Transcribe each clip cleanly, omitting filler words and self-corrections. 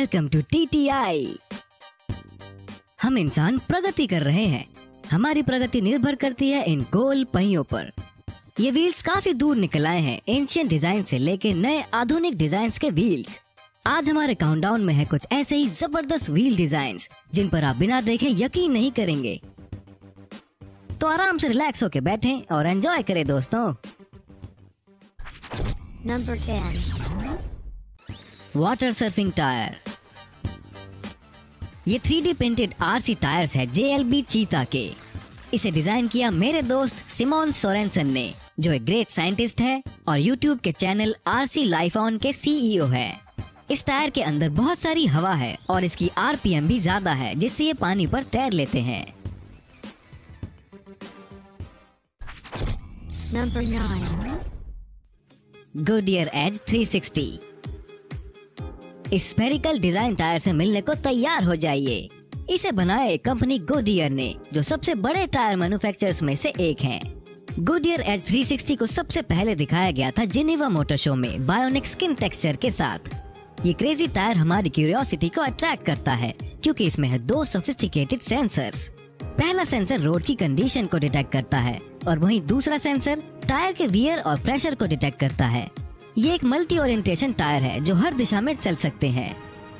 Welcome to TTI। हम इंसान प्रगति कर रहे हैं। हमारी प्रगति निर्भर करती है इन गोल पहियों पर। ये व्हील्स काफी दूर निकल आए हैं, एंशिएंट डिजाइन से लेके नए आधुनिक डिजाइन्स के व्हील्स। आज हमारे काउंटडाउन में है कुछ ऐसे ही जबरदस्त व्हील डिजाइन्स जिन पर आप बिना देखे यकीन नहीं करेंगे। तो आराम से रिलैक्स होके बैठें और एंजॉय करें दोस्तों। Number 10. Water surfing tyre. ये 3D प्रिंटेड RC टायर्स है JLB चीता के। इसे डिजाइन किया मेरे दोस्त सिमोन सोरेनसन ने, जो एक ग्रेट साइंटिस्ट है और YouTube के चैनल RC लाइफ ऑन के CEO है। इस टायर के अंदर बहुत सारी हवा है और इसकी RPM भी ज्यादा है, जिससे ये पानी पर तैर लेते हैं। Number 9. Goodyear as 360। इस स्फेरिकल डिजाइन टायर से मिलने को तैयार हो जाइए। इसे बनाया एक कंपनी गुडियर ने, जो सबसे बड़े टायर मैन्युफैक्चरर्स में से एक है। गुडियर एज 360 को सबसे पहले दिखाया गया था जिनेवा मोटर शो में बायोनिक स्किन टेक्सचर के साथ। ये क्रेजी टायर हमारी क्यूरियोसिटी को अट्रैक्ट करता है, क्योंकि इसमें है 2 सोफिस्टिकेटेड सेंसर्स। पहला सेंसर रोड की कंडीशन को डिटेक्ट करता है और वहीं दूसरा सेंसर टायर के वियर और प्रेशर को डिटेक्ट करता है। ये एक मल्टी ओरिएंटेशन टायर है जो हर दिशा में चल सकते हैं।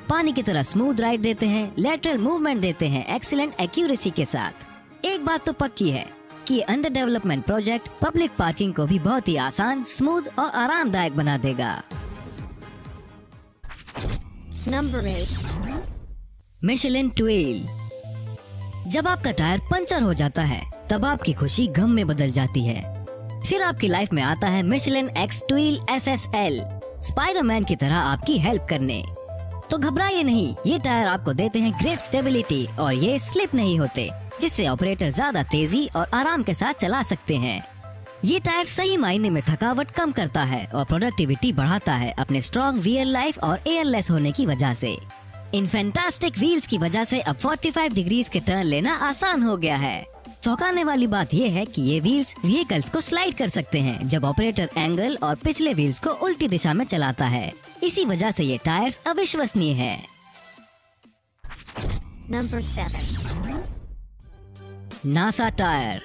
पानी की तरह स्मूथ राइड देते हैं, लेटरल मूवमेंट देते हैं एक्सीलेंट एक्यूरेसी के साथ। एक बात तो पक्की है कि under development project public parking को भी बहुत ही आसान, स्मूथ और आरामदायक बना देगा। Number 8. Michelin twill. जब आपका टायर पंचर हो जाता है तब आपकी खुशी गम में बदल जाती है। फिर आपकी लाइफ में आता है Michelin X twill SSL, Spiderman की तरह आपकी हेल्प करने। तो घबराइए नहीं, ये टायर आपको देते हैं ग्रेट स्टेबिलिटी और ये स्लिप नहीं होते, जिससे ऑपरेटर ज्यादा तेजी और आराम के साथ चला सकते हैं। ये टायर सही मायने में थकावट कम करता है और प्रोडक्टिविटी बढ़ाता है अपने स्ट्रॉन्ग व्हील लाइफ और एयरलेस होने की वजह से। इन फैंटास्टिक व्हील्स की वजह से अब 45 डिग्रीज के टर्न लेना आसान हो गया है। चौंकाने वाली बात यह है कि ये व्हील्स व्हीकल्स को स्लाइड कर सकते हैं जब ऑपरेटर एंगल और पिछले व्हील्स को उल्टी दिशा में चलाता है। इसी वजह से ये टायर्स अविश्वसनीय हैं। Number 7. NASA tyre.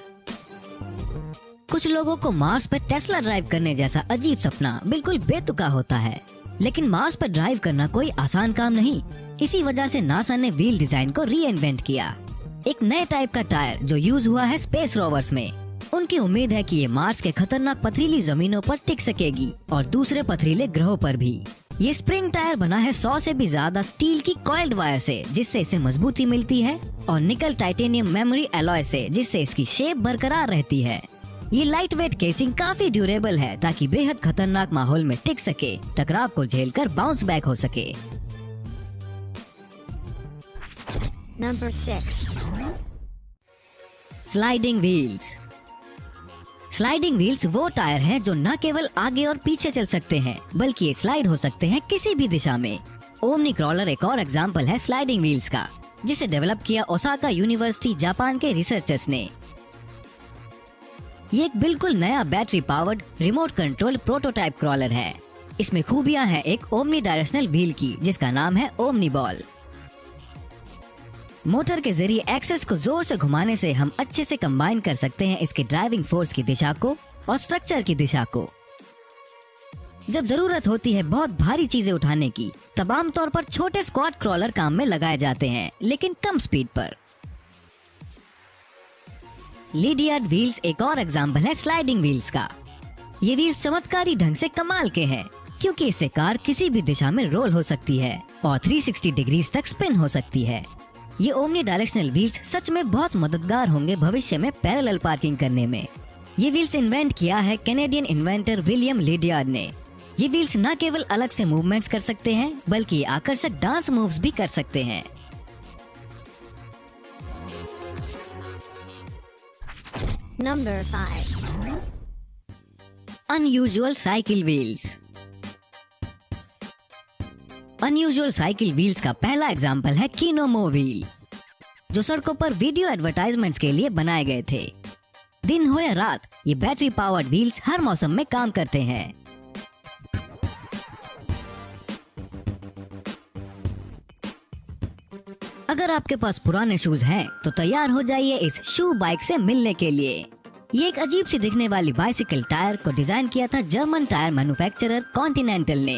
कुछ लोगों को मार्स पर टेस्ला ड्राइव करने जैसा अजीब सपना बिल्कुल बेतुका होता है, लेकिन मार्स पर ड्राइव करना कोई आसान काम नहीं। इसी वजह से नासा ने व्हील डिजाइन को रीइन्वेंट किया, एक नए टाइप का टायर जो यूज हुआ है स्पेस रोवर्स में। उनकी उम्मीद है कि ये मार्स के खतरनाक पथरीली जमीनों पर टिक सकेगी और दूसरे पथरीले ग्रहों पर भी। ये स्प्रिंग टायर बना है 100 से भी ज्यादा स्टील की कॉइल्ड वायर से, जिससे इसे मजबूती मिलती है, और निकल टाइटेनियम मेमोरी एलॉय से, जिससे इसकी शेप बरकरार रहती है। ये लाइट वेट केसिंग काफी ड्यूरेबल है ताकि बेहद खतरनाक माहौल में टिक सके, टकराव को झेलकर बाउंस बैक हो सके। Number 6. Sliding wheels. Sliding wheels वो टायर हैं जो न केवल आगे और पीछे चल सकते हैं, बल्कि ये स्लाइड हो सकते हैं किसी भी दिशा में। ओमनी क्रॉलर एक और एग्जाम्पल है स्लाइडिंग व्हील्स का, जिसे डेवलप किया ओसाका यूनिवर्सिटी जापान के रिसर्चर्स ने। ये एक बिल्कुल नया battery powered remote control prototype crawler है। इसमें खूबियां हैं एक ओमनी डायरेक्शनल व्हील की, जिसका नाम है ओमनी बॉल। मोटर के जरिए एक्सेस को जोर से घुमाने से हम अच्छे से कंबाइन कर सकते हैं इसके ड्राइविंग फोर्स की दिशा को और स्ट्रक्चर की दिशा को। जब जरूरत होती है बहुत भारी चीजें उठाने की, तब आमतौर पर छोटे स्क्वाड क्रॉलर काम में लगाए जाते हैं, लेकिन कम स्पीड पर। लीडियार्ड व्हील्स एक और एग्जाम्पल है स्लाइडिंग व्हील्स का। ये व्हील्स चमत्कारी ढंग से कमाल के हैं, क्योंकि इससे कार किसी भी दिशा में रोल हो सकती है और 360 डिग्रीज तक स्पिन हो सकती है। ये ओमनी डायरेक्शनल व्हील्स सच में बहुत मददगार होंगे भविष्य में पैरेलल पार्किंग करने में। ये व्हील्स इन्वेंट किया है कैनेडियन इन्वेंटर विलियम लीडियार्ड ने। ये व्हील्स न केवल अलग से मूवमेंट्स कर सकते हैं, बल्कि आकर्षक डांस मूव्स भी कर सकते हैं। Number 5. Unusual cycle wheels. Unusual cycle wheels का पहला एग्जाम्पल है कीनोमो व्हील, जो सड़कों पर वीडियो एडवर्टाइजमेंट्स के लिए बनाए गए थे। दिन हो या रात, ये बैटरी पावर्ड व्हील्स हर मौसम में काम करते हैं। अगर आपके पास पुराने शूज हैं तो तैयार हो जाइए इस शू बाइक से मिलने के लिए। ये एक अजीब सी दिखने वाली बाइसिकल टायर को डिजाइन किया था जर्मन टायर मैन्युफैक्चरर कॉन्टिनेंटल ने।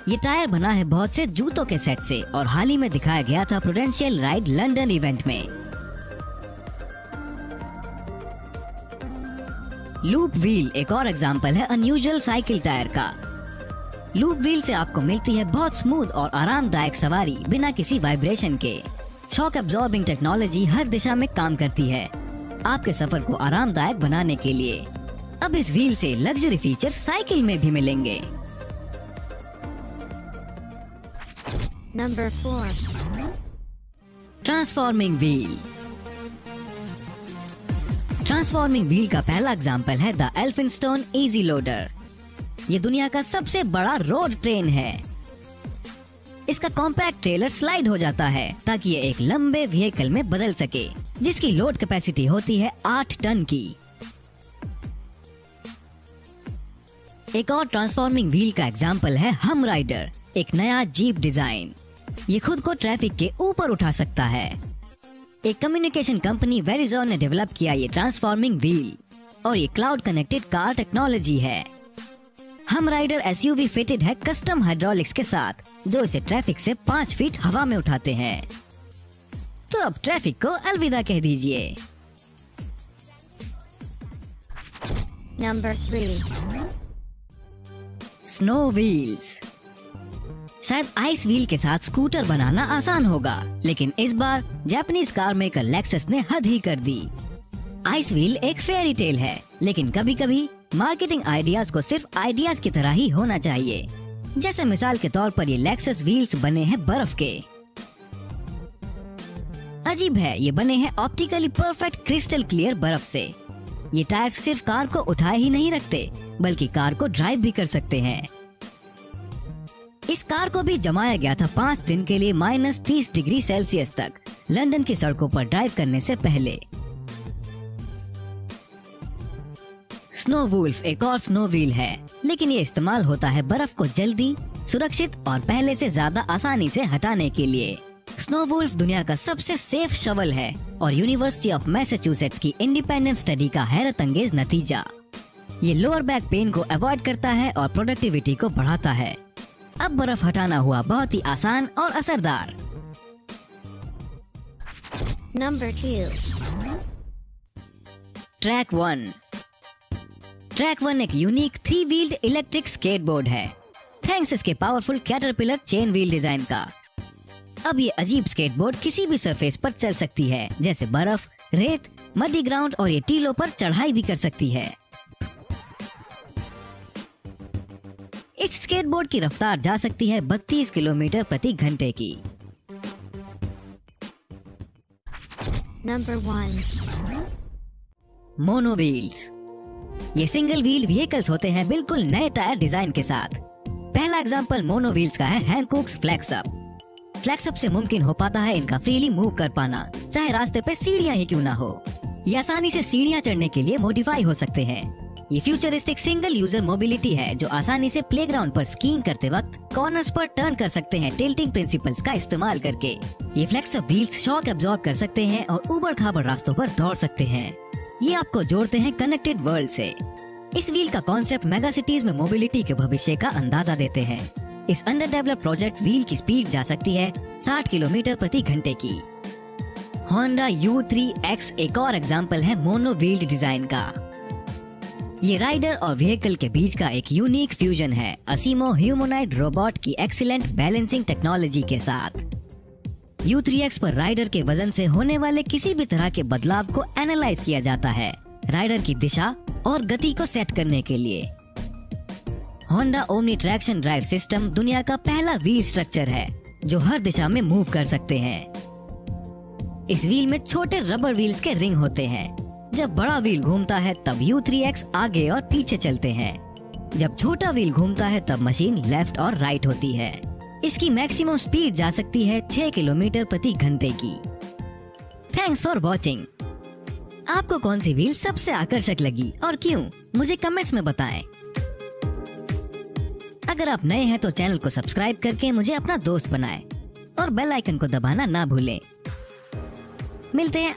ये टायर बना है बहुत से जूतों के सेट से और हाल ही में दिखाया गया था प्रूडेंशियल राइड लंदन इवेंट में। लूप व्हील एक और एग्जाम्पल है अनयूजुअल साइकिल टायर का। लूप व्हील से आपको मिलती है बहुत स्मूथ और आरामदायक सवारी बिना किसी वाइब्रेशन के। शॉक एब्जॉर्बिंग टेक्नोलॉजी हर दिशा में काम करती है आपके सफर को आरामदायक बनाने के लिए। अब इस व्हील से लग्जरी फीचर साइकिल में भी मिलेंगे। Number 4. Transforming wheel. Transforming wheel का पहला एग्जाम्पल है द एल्फिंस्टोन इजी लोडर। ये दुनिया का सबसे बड़ा रोड ट्रेन है। इसका कॉम्पैक्ट ट्रेलर स्लाइड हो जाता है ताकि ये एक लंबे व्हीकल में बदल सके, जिसकी लोड कैपेसिटी होती है 8 टन की। एक और ट्रांसफॉर्मिंग व्हील का एग्जाम्पल है हम राइडर, एक नया जीप डिजाइन। ये खुद को ट्रैफिक के ऊपर उठा सकता है। एक कम्युनिकेशन कंपनी वेरिजोन ने डेवलप किया ये ट्रांसफॉर्मिंग व्हील और ये क्लाउड कनेक्टेड कार टेक्नोलॉजी है। हम राइडर एसयूवी फिटेड है कस्टम हाइड्रोलिक्स के साथ, जो इसे ट्रैफिक से 5 फीट हवा में उठाते हैं। तो अब ट्रैफिक को अलविदा कह दीजिए। Number 3. Snow wheels. शायद आइस व्हील के साथ स्कूटर बनाना आसान होगा, लेकिन इस बार जापानीज कार मेकर लेक्सस ने हद ही कर दी। आइस व्हील एक फेयरी टेल है, लेकिन कभी कभी मार्केटिंग आइडियाज को सिर्फ आइडियाज की तरह ही होना चाहिए। जैसे मिसाल के तौर पर ये लेक्सस व्हील्स बने हैं बर्फ के। अजीब है, ये बने हैं ऑप्टिकली परफेक्ट क्रिस्टल क्लियर बर्फ से। ये टायर्स सिर्फ कार को उठाए ही नहीं रखते, बल्कि कार को ड्राइव भी कर सकते हैं। इस कार को भी जमाया गया था 5 दिन के लिए -30 डिग्री सेल्सियस तक लंदन की सड़कों पर ड्राइव करने से पहले। स्नो वुल्फ एक और स्नो व्हील है, लेकिन ये इस्तेमाल होता है बर्फ को जल्दी, सुरक्षित और पहले से ज्यादा आसानी से हटाने के लिए। स्नो वुल्फ दुनिया का सबसे सेफ शवल है और यूनिवर्सिटी ऑफ मैसाचुसेट्स की इंडिपेंडेंट स्टडी का हैरत अंगेज नतीजा। ये लोअर बैक पेन को अवॉइड करता है और प्रोडक्टिविटी को बढ़ाता है। अब बर्फ हटाना हुआ बहुत ही आसान और असरदार। Number 2. ट्रैक 1। ट्रैक 1 एक यूनिक 3 व्हील्ड इलेक्ट्रिक स्केटबोर्ड है, थैंक्स इसके powerful caterpillar chain wheel design का। अब ये अजीब स्केटबोर्ड किसी भी सरफेस पर चल सकती है, जैसे बर्फ, रेत, मडी ग्राउंड, और ये टीलों पर चढ़ाई भी कर सकती है। इस स्केटबोर्ड की रफ्तार जा सकती है 32 किलोमीटर प्रति घंटे की। Number 1. Mono wheels. ये सिंगल व्हील व्हीकल्स होते हैं बिल्कुल नए टायर डिजाइन के साथ। पहला एग्जांपल मोनो व्हील्स का है हैंकॉक्स फ्लैक्सअप। फ्लैक्सअप से मुमकिन हो पाता है इनका फ्रीली मूव कर पाना, चाहे रास्ते पे सीढ़ियां ही क्यों ना हो। ये आसानी से सीढ़ियां चढ़ने के लिए मॉडिफाई हो सकते हैं। ये फ्यूचरिस्टिक सिंगल यूजर मोबिलिटी है जो आसानी से प्लेग्राउंड पर स्कीइंग करते वक्त कॉर्नर्स पर टर्न कर सकते हैं टिल्टिंग प्रिंसिपल्स का इस्तेमाल करके। ये फ्लेक्सअप व्हील्स शॉक एब्जॉर्ब कर सकते हैं और ऊबड़ खाबड़ रास्तों पर दौड़ सकते हैं। ये आपको जोड़ते हैं कनेक्टेड वर्ल्ड से। इस व्हील का कॉन्सेप्ट मेगा सिटीज में मोबिलिटी के भविष्य का अंदाजा देते हैं। इस अंडर डेवलप प्रोजेक्ट व्हील की स्पीड जा सकती है 60 किलोमीटर प्रति घंटे की। होंडा U3X एक और एग्जाम्पल है मोनो व्हील्ड डिजाइन का। ये राइडर और व्हीकल के बीच का एक यूनिक फ्यूजन है असीमो ह्यूमनॉइड रोबोट की एक्सीलेंट बैलेंसिंग टेक्नोलॉजी के साथ। U3X पर राइडर के वजन से होने वाले किसी भी तरह के बदलाव को एनालाइज किया जाता है राइडर की दिशा और गति को सेट करने के लिए। Honda omni traction drive system दुनिया का पहला व्हील स्ट्रक्चर है जो हर दिशा में मूव कर सकते हैं। इस व्हील में छोटे रबर व्हील्स के रिंग होते हैं। जब बड़ा व्हील घूमता है तब U3X आगे और पीछे चलते हैं। जब छोटा व्हील घूमता है तब मशीन लेफ्ट और राइट होती है। इसकी मैक्सिमम स्पीड जा सकती है 6 किलोमीटर प्रति घंटे की। Thanks for watching. आपको कौन सी व्हील सबसे आकर्षक लगी और क्यों, मुझे कमेंट्स में बताएं। अगर आप नए हैं तो चैनल को सब्सक्राइब करके मुझे अपना दोस्त बनाएं और बेल आइकन को दबाना ना भूलें मिलते हैं